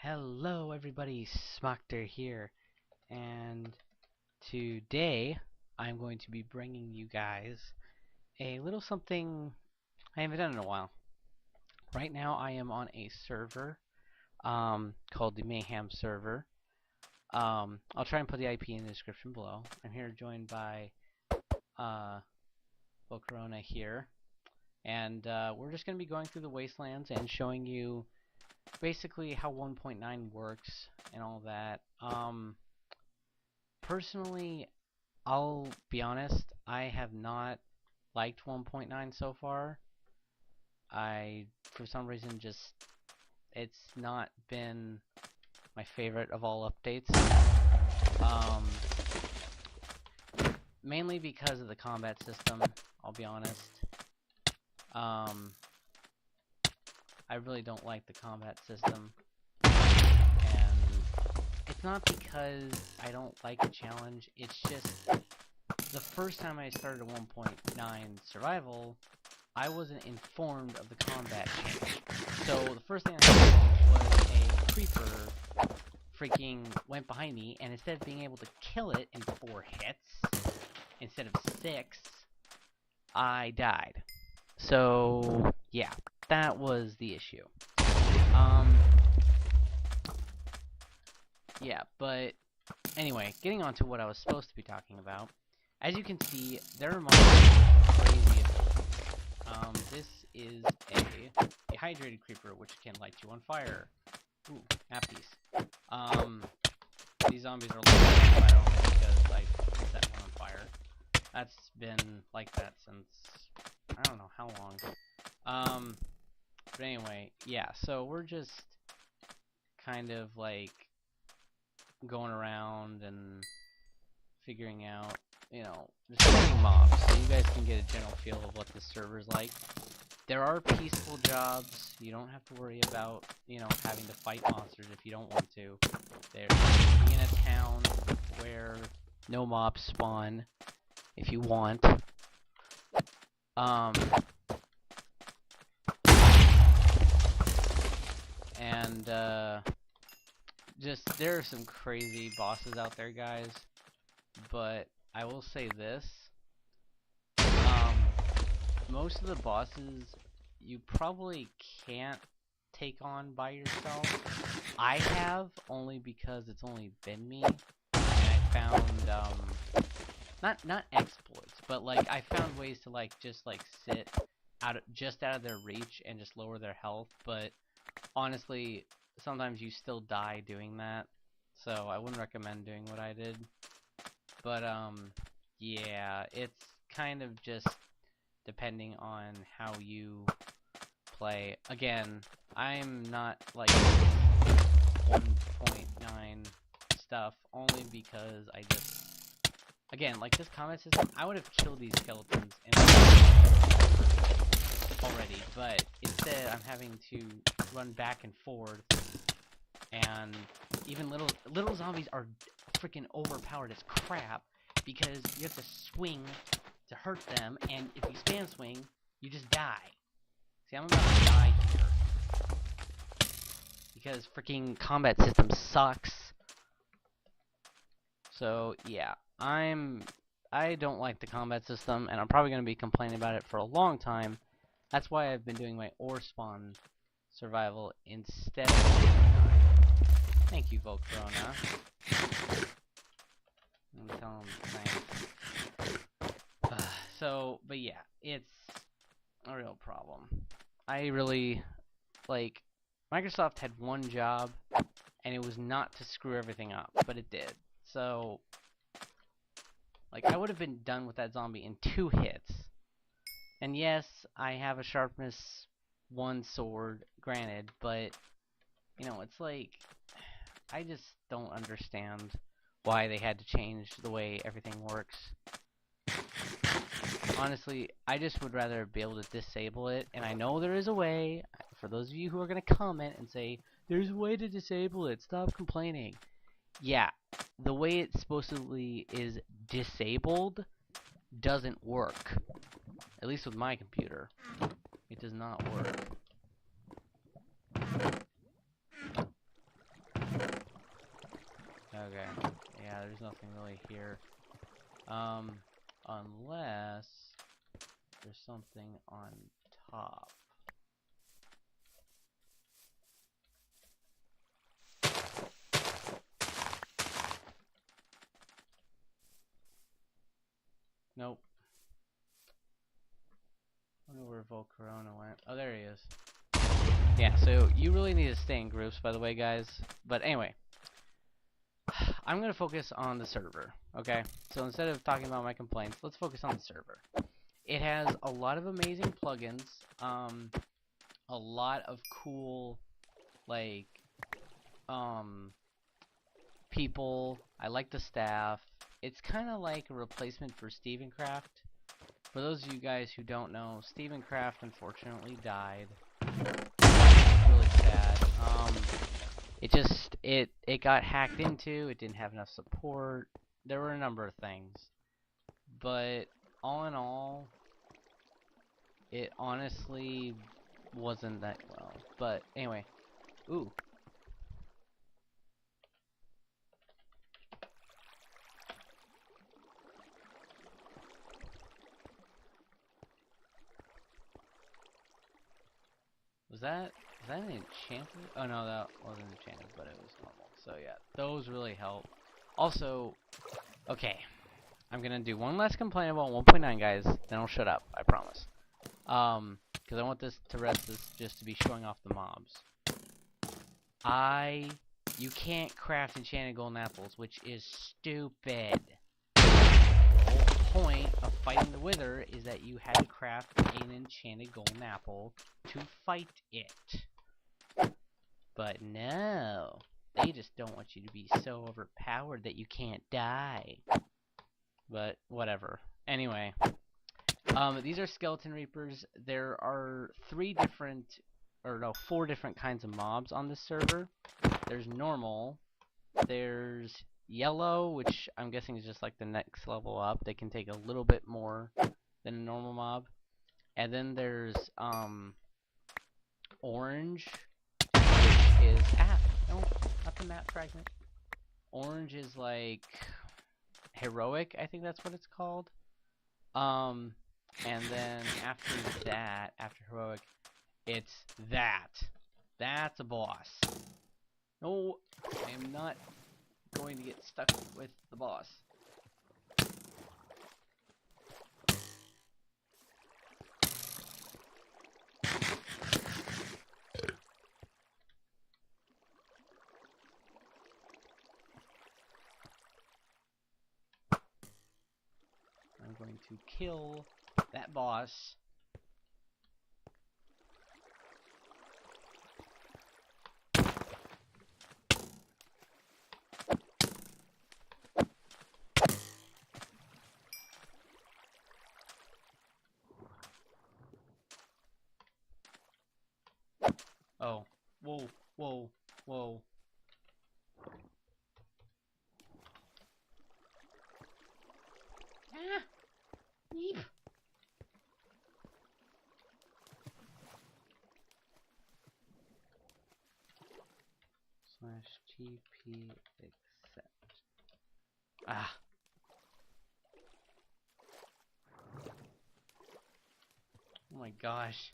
Hello everybody, Smockter here, and today I'm going to be bringing you guys a little something I haven't done in a while. Right now I am on a server called the Mayhem server. I'll try and put the IP in the description below. I'm here joined by Volcarona here, and we're just going to be going through the Wastelands and showing you basically how 1.9 works and all that. Personally, I'll be honest, I have not liked 1.9 so far. For some reason, it's not been my favorite of all updates. Mainly because of the combat system, I'll be honest. I really don't like the combat system, and it's not because I don't like the challenge, it's just the first time I started a 1.9 survival, I wasn't informed of the combat change. So the first thing I saw was a creeper freaking went behind me, and instead of being able to kill it in 4 hits, instead of 6, I died. So yeah, that was the issue. Yeah, but anyway, getting on to what I was supposed to be talking about. As you can see, there are crazy abilities. This is a hydrated creeper, which can light you on fire. Ooh, half-piece. These zombies are lighting on fire only because I set one on fire. That's been like that since I don't know how long. But anyway, yeah, so we're just kind of like going around and figuring out, just fighting mobs, so you guys can get a general feel of what this server's like. There are peaceful jobs. You don't have to worry about, having to fight monsters if you don't want to. There's in a town where no mobs spawn if you want. And there are some crazy bosses out there, guys, but I will say this, most of the bosses you probably can't take on by yourself. I have, only because it's only been me, and I found, not exploits, but like I found ways to just sit just out of their reach and just lower their health, but honestly, sometimes you still die doing that, so I wouldn't recommend doing what I did. But yeah, it's kind of just depending on how you play. Again, I'm not like 1.9 stuff, only because again, like this combat system, I would have killed these skeletons already, but instead I'm having to run back and forth, and even little zombies are freaking overpowered as crap because you have to swing to hurt them, and if you spam swing, you just die. See, I'm about to die here because freaking combat system sucks. So yeah, I don't like the combat system, and I'm probably going to be complaining about it for a long time. That's why I've been doing my ore spawn survival instead of... Thank you, Volcarona. I'm telling him thanks. So, but yeah, it's a real problem. I really, Microsoft had one job, and it was not to screw everything up, but it did. So, I would have been done with that zombie in 2 hits. And yes, I have a sharpness 1 sword, granted, but, it's I just don't understand why they had to change the way everything works. Honestly, I just would rather be able to disable it, and I know there is a way. For those of you who are going to comment and say, there's a way to disable it, stop complaining. Yeah, the way it supposedly is disabled doesn't work. At least with my computer. It does not work. Okay. Yeah, there's nothing really here. Unless there's something on top. Nope. I wonder where Volcarona went. Oh, there he is. Yeah, so you really need to stay in groups, by the way, guys. But anyway, I'm going to focus on the server, okay? So instead of talking about my complaints, let's focus on the server. It has a lot of amazing plugins, a lot of cool, like, people. I like the staff. It's kind of like a replacement for StephenCraft. For those of you guys who don't know, StephenCraft unfortunately died. Really sad. It got hacked into. It didn't have enough support. There were a number of things, but all in all, it honestly wasn't that well. But anyway, ooh. Was that an enchanted? Oh no, that wasn't enchanted, but it was normal. So yeah, those really help. Also, okay, I'm gonna do one last complaint about 1.9, guys. Then I'll shut up. I promise. Because I want this to rest this just to be showing off the mobs. You can't craft enchanted golden apples, which is stupid. The whole point of fighting the Wither is that you had to craft an enchanted golden apple to fight it. But no, they just don't want you to be so overpowered that you can't die. But whatever. Anyway, these are skeleton reapers. There are 4 different kinds of mobs on this server. There's normal. There's yellow, which I'm guessing is just like the next level up. They can take a little bit more than a normal mob. And then there's orange, which is no, not the map fragment. Orange is like heroic, I think that's what it's called. And then after that, after heroic, it's that. That's a boss. No, I am not going to get stuck with the boss. I'm going to kill that boss. Oh, whoa, whoa, whoa. Ah! Yeep! /TP accept. Ah! Oh my gosh.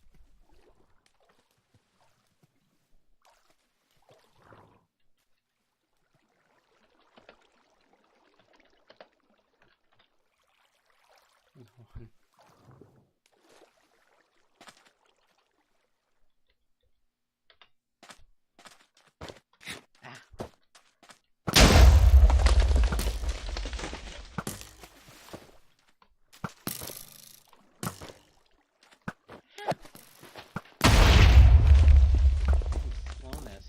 Slowness.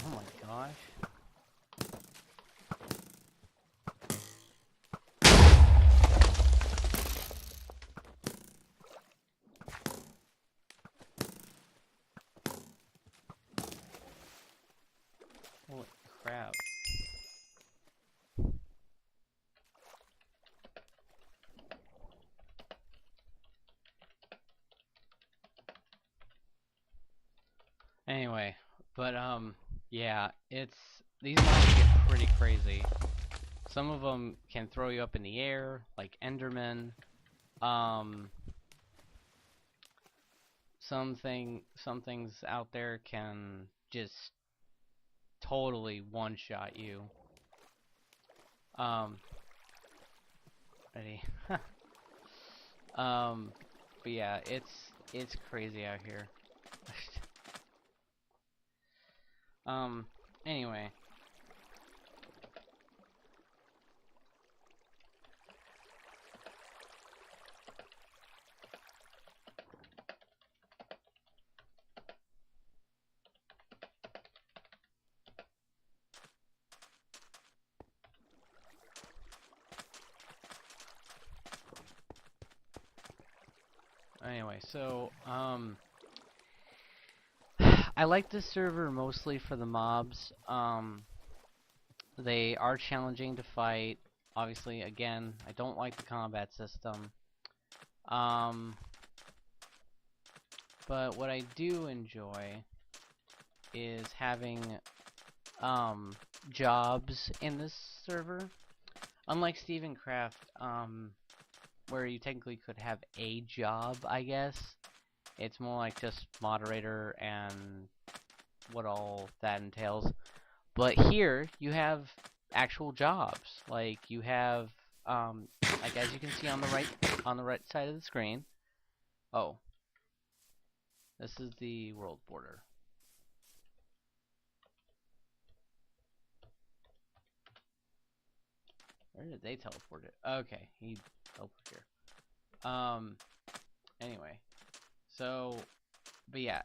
Oh my gosh. Holy crap. Anyway, but yeah, it's these mobs get pretty crazy. Some of them can throw you up in the air, like Enderman. Some things out there can just totally one-shot you. Ready? But yeah, it's crazy out here. Anyway. Anyway, so, I like this server mostly for the mobs. They are challenging to fight. Obviously, again, I don't like the combat system. But what I do enjoy is having, jobs in this server. Unlike StephenCraft, where you technically could have a job, I guess. It's more like just moderator and what all that entails. But here, you have actual jobs. Like, you have, like as you can see on the right side of the screen. Oh. This is the world border. Where did they teleport it? Okay, he teleported here. Anyway. So, but yeah,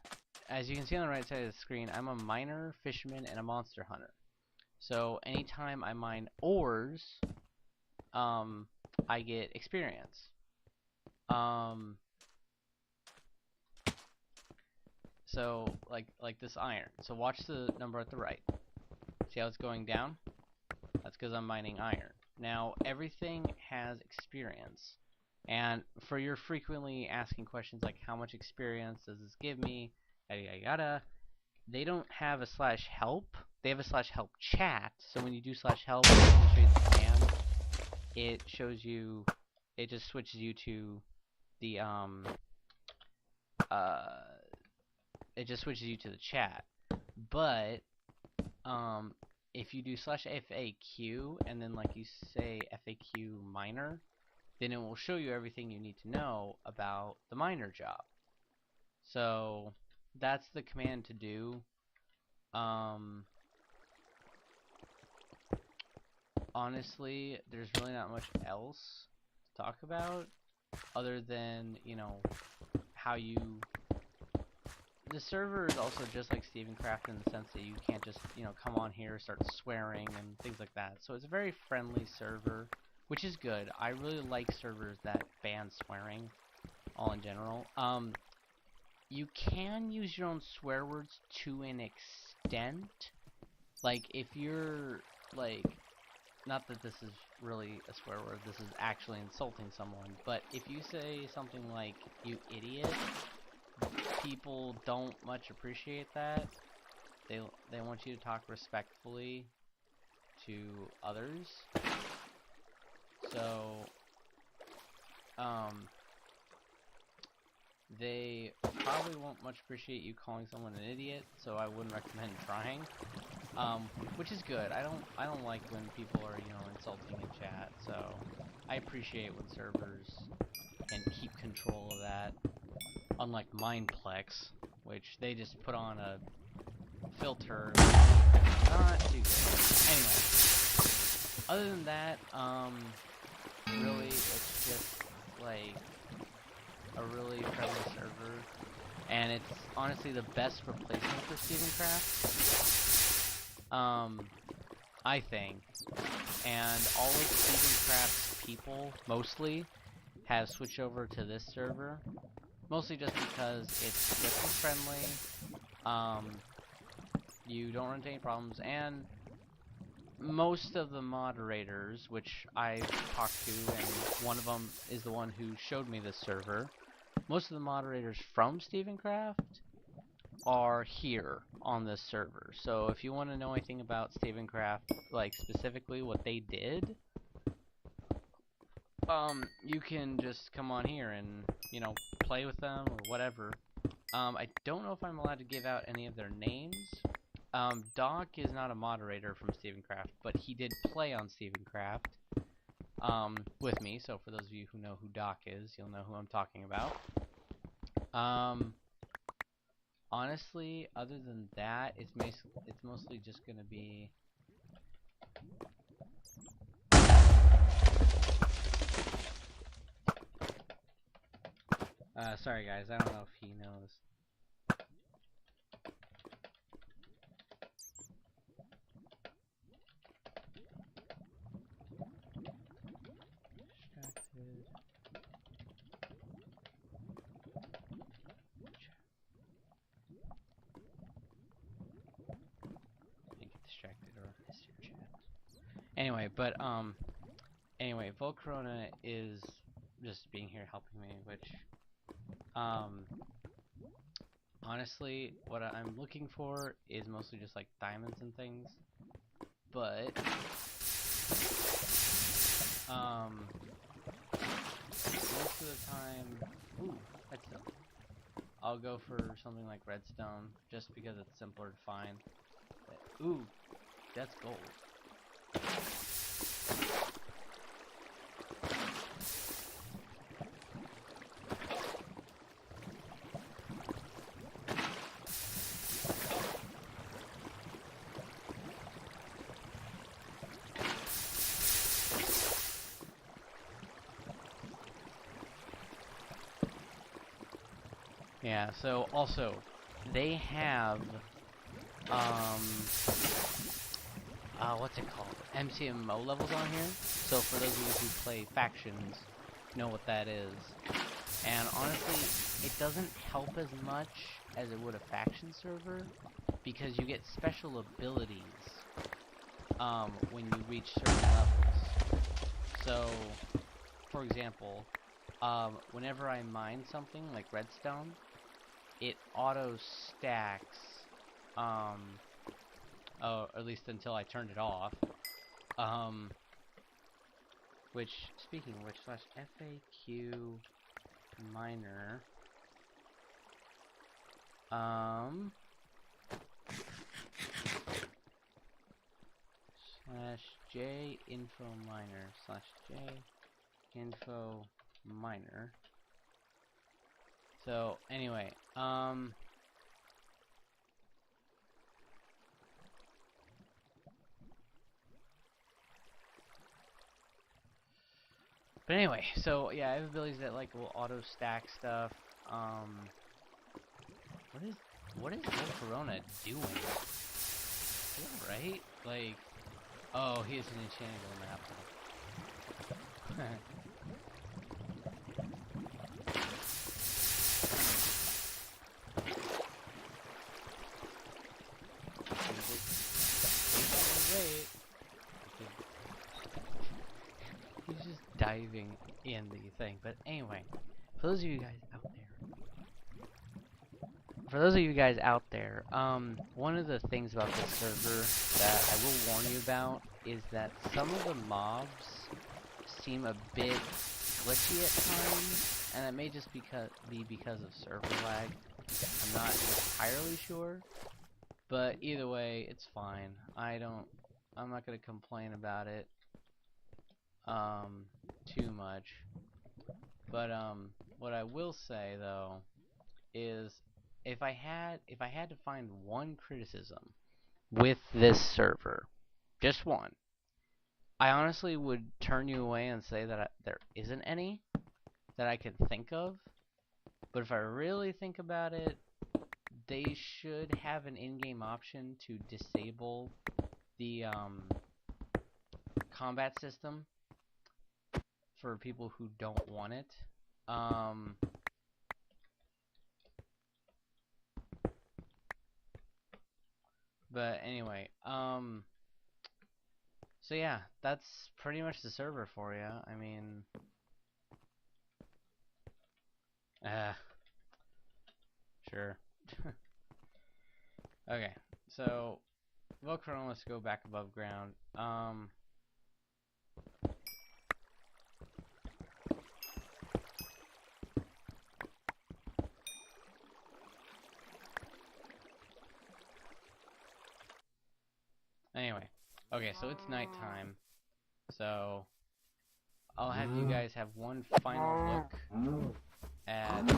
as you can see on the right side of the screen, I'm a miner, fisherman, and a monster hunter. So anytime I mine ores, I get experience. So like this iron. So watch the number at the right. See how it's going down? That's because I'm mining iron. Now everything has experience. And for your frequently asking questions like how much experience does this give me, yada yada yada, they don't have a /help. They have a /help chat. So when you do /help, it shows you the command. It shows you, it just switches you to the it just switches you to the chat. But if you do /FAQ and then like you say FAQ miner, then it will show you everything you need to know about the miner job. So that's the command to do. Honestly, there's really not much else to talk about other than, you know, how you... The server is also just like StephenCraft in the sense that you can't just, you know, come on here, start swearing and things like that. So it's a very friendly server, which is good. I really like servers that ban swearing, all in general. You can use your own swear words to an extent. Like, if you're, like, not that this is really a swear word, this is actually insulting someone, but if you say something like, you idiot, people don't much appreciate that. They want you to talk respectfully to others. So, they probably won't much appreciate you calling someone an idiot, so I wouldn't recommend trying. Which is good. I don't like when people are, you know, insulting in chat, so I appreciate when servers can keep control of that. Unlike Mineplex, which they just put on a filter. Not too good. Anyway. Other than that, really, it's just, like, a really friendly server. And it's honestly the best replacement for StephenCraft. I think. And all of StephenCraft's people, mostly, have switched over to this server. Mostly just because it's just as friendly, you don't run into any problems, and most of the moderators, which I talked to, and one of them is the one who showed me this server, most of the moderators from StephenCraft are here on this server. So if you want to know anything about Stavencraft, like specifically what they did, you can just come on here and, you know, play with them or whatever. I don't know if I'm allowed to give out any of their names. Doc is not a moderator from Stavencraft, but he did play on Stavencraft with me. So for those of you who know who Doc is, you'll know who I'm talking about. Honestly, other than that, it's mostly just gonna be. Sorry guys, I don't know if he knows. Distracted. Get distracted or miss your chat. Anyway, but anyway, Volcarona is just being here helping me, which honestly, what I'm looking for is mostly just like diamonds and things. But most of the time, ooh, redstone. I'll go for something like redstone just because it's simpler to find. But, ooh, that's gold. Yeah, so also, they have, what's it called? MCMO levels on here. So for those of you who play factions, know what that is. And honestly, it doesn't help as much as it would a faction server, because you get special abilities, when you reach certain levels. So, for example, whenever I mine something like redstone, it auto stacks, or at least until I turned it off, which, speaking of which, /FAQ miner, /J info miner /J info miner. So anyway, but anyway, so yeah, I have abilities that like will auto stack stuff. What is Volcarona doing? Yeah, right? Like, oh, he has an enchanted map. He's just diving in the thing. But anyway, for those of you guys out there, one of the things about this server that I will warn you about is that some of the mobs seem a bit glitchy at times, and that may just be because of server lag. I'm not entirely sure, but either way, it's fine. I'm not gonna complain about it too much. But what I will say though is if I had to find one criticism with this server, just one, I honestly would turn you away and say that there isn't any that I could think of. But if I really think about it, they should have an in-game option to disable the combat system for people who don't want it. But anyway, so yeah, that's pretty much the server for you. I mean, sure. Okay, so Volcarona wants to go back above ground. Anyway, okay, so it's nighttime. So I'll have you guys have one final look at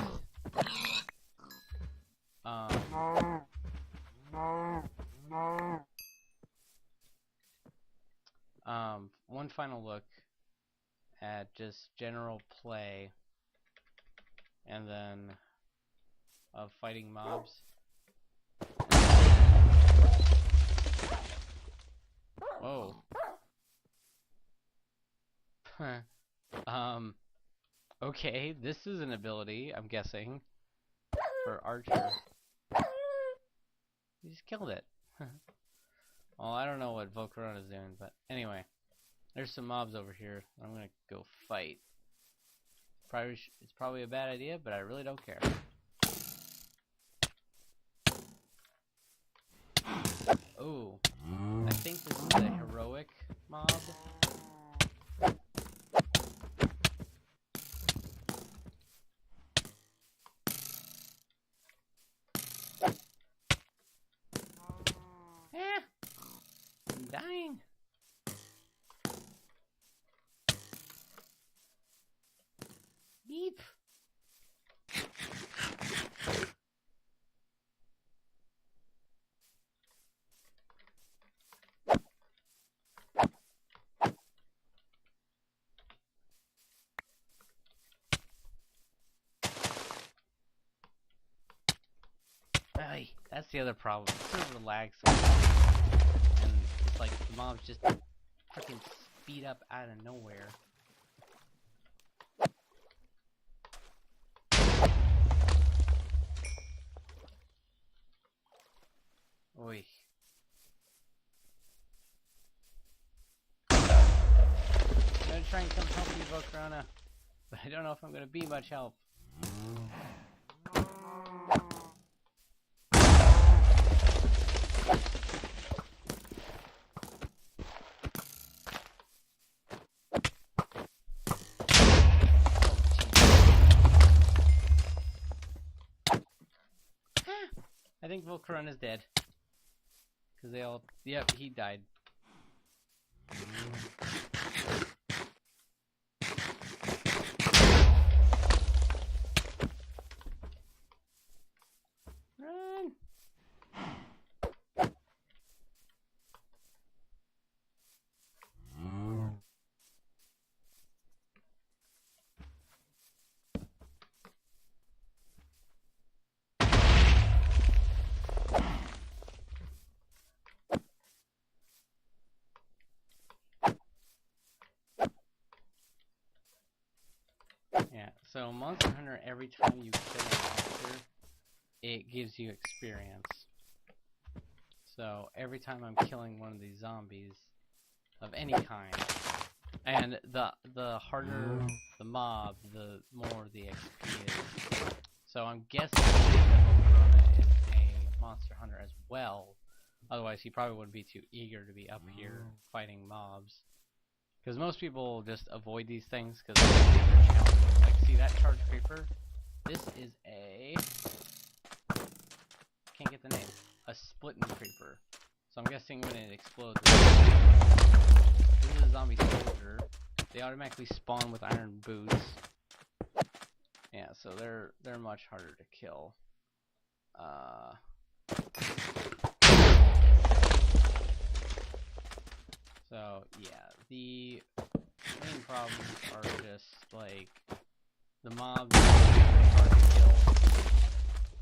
one final look at just general play, and then of fighting mobs. Whoa. Okay, this is an ability, I'm guessing, for Archer. He just killed it. Well, I don't know what Volcarona is doing, but anyway. There's some mobs over here. I'm gonna go fight. It's probably a bad idea, but I really don't care. Oh, I think this is a heroic mob. I'm dying. Beep. Ay, that's the other problem. The server lags so much, and it's like the mobs just freaking speed up out of nowhere. Oi. I'm gonna try and come help you, Volcarona, but I don't know if I'm gonna be much help. I think Volcarona's dead. Because they all... Yep, he died. Run! Yeah, so Monster Hunter, every time you kill a monster, it gives you experience. So every time I'm killing one of these zombies of any kind, and the harder the mob, the more the XP is. So I'm guessing Volcarona is a Monster Hunter as well. Otherwise, he probably wouldn't be too eager to be up here fighting mobs. Because most people just avoid these things because they're challenging. Like, see that charge creeper? This is a... Can't get the name. A splitting creeper. So I'm guessing when it explodes... This is a zombie soldier. They automatically spawn with iron boots. Yeah, so they're much harder to kill. So, yeah, the main problems are just, like, the mobs are hard to kill,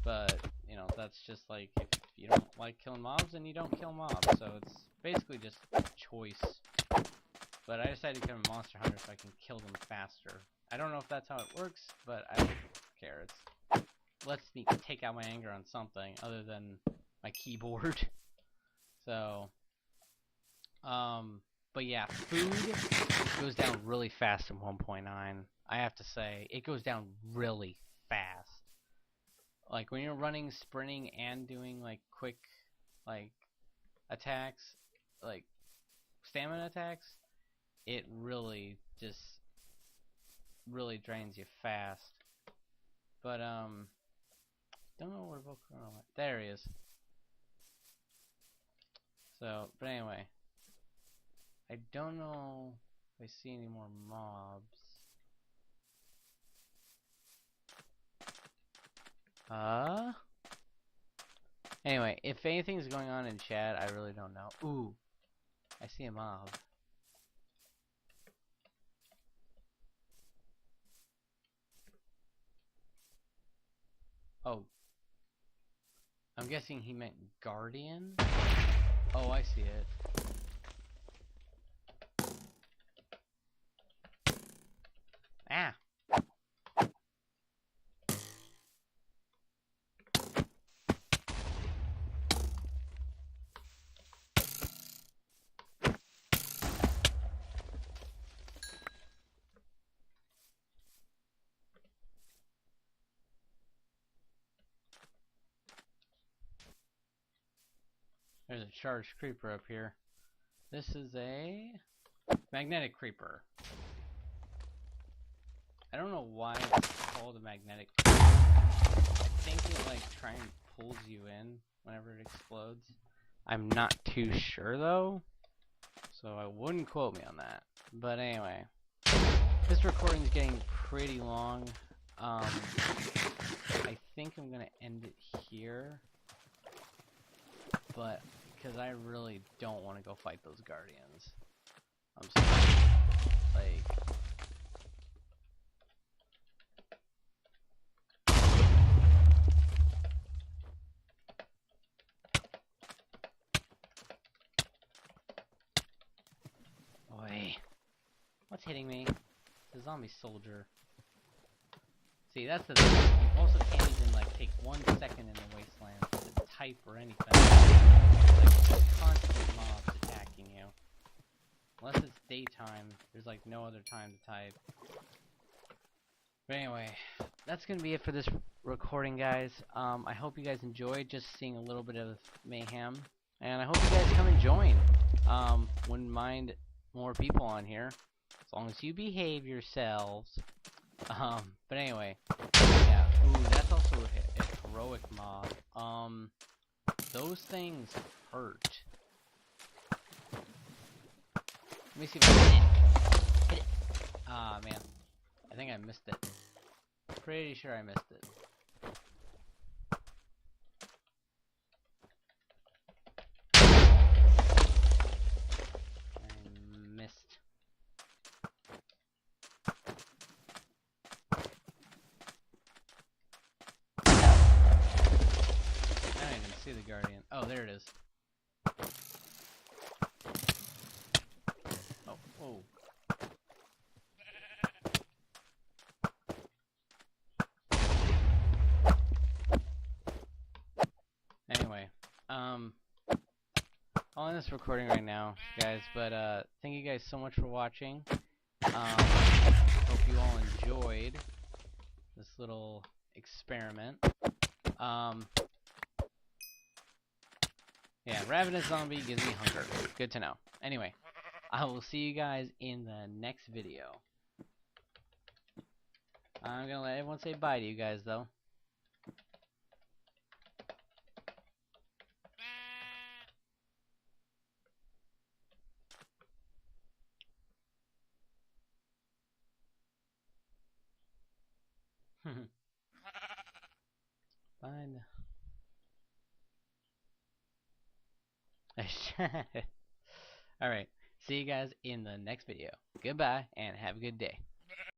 but, you know, that's just, like, if you don't like killing mobs, then you don't kill mobs, so it's basically just choice. But I decided to become a Monster Hunter so I can kill them faster. I don't know if that's how it works, but I don't care. It's lets me take out my anger on something other than my keyboard. So... but yeah, food goes down really fast in 1.9. I have to say, it goes down really fast. Like, when you're running, sprinting, and doing, like, quick like attacks, like stamina attacks, it really just really drains you fast. But don't know where Volcano went. There he is. So, but anyway, I don't know if I see any more mobs. Anyway, if anything's going on in chat, I really don't know. Ooh, I see a mob. Oh, I'm guessing he meant Guardian? Oh, I see it. Ah! There's a charged creeper up here. This is a magnetic creeper. I don't know why it's called a magnetic creeper. I think it like try and pulls you in whenever it explodes. I'm not too sure though, so I wouldn't quote me on that. But anyway, this recording's getting pretty long. I think I'm gonna end it here, but because I really don't want to go fight those guardians. I'm sorry. Like, boy, what's hitting me? The zombie soldier. See, that's the thing. You also can't even like take 1 second in the wasteland to type or anything. Like constant mobs attacking you. Unless it's daytime, there's like no other time to type. But anyway, that's gonna be it for this recording, guys. I hope you guys enjoyed just seeing a little bit of mayhem, and I hope you guys come and join. Wouldn't mind more people on here, as long as you behave yourselves. But anyway, yeah. Ooh, that's also a heroic mob. Those things hurt. Let me see if I can hit it. Hit it. Ah, man. I think I missed it. Pretty sure I missed it. I missed. I don't even see the guardian. Oh, there it is. Oh, oh. Anyway, I'll end this recording right now, guys, but thank you guys so much for watching. Hope you all enjoyed this little experiment. Yeah, ravenous zombie gives me hunger. Good to know. Anyway, I will see you guys in the next video. I'm gonna let everyone say bye to you guys, though. Fine. Alright, see you guys in the next video. Goodbye, and have a good day.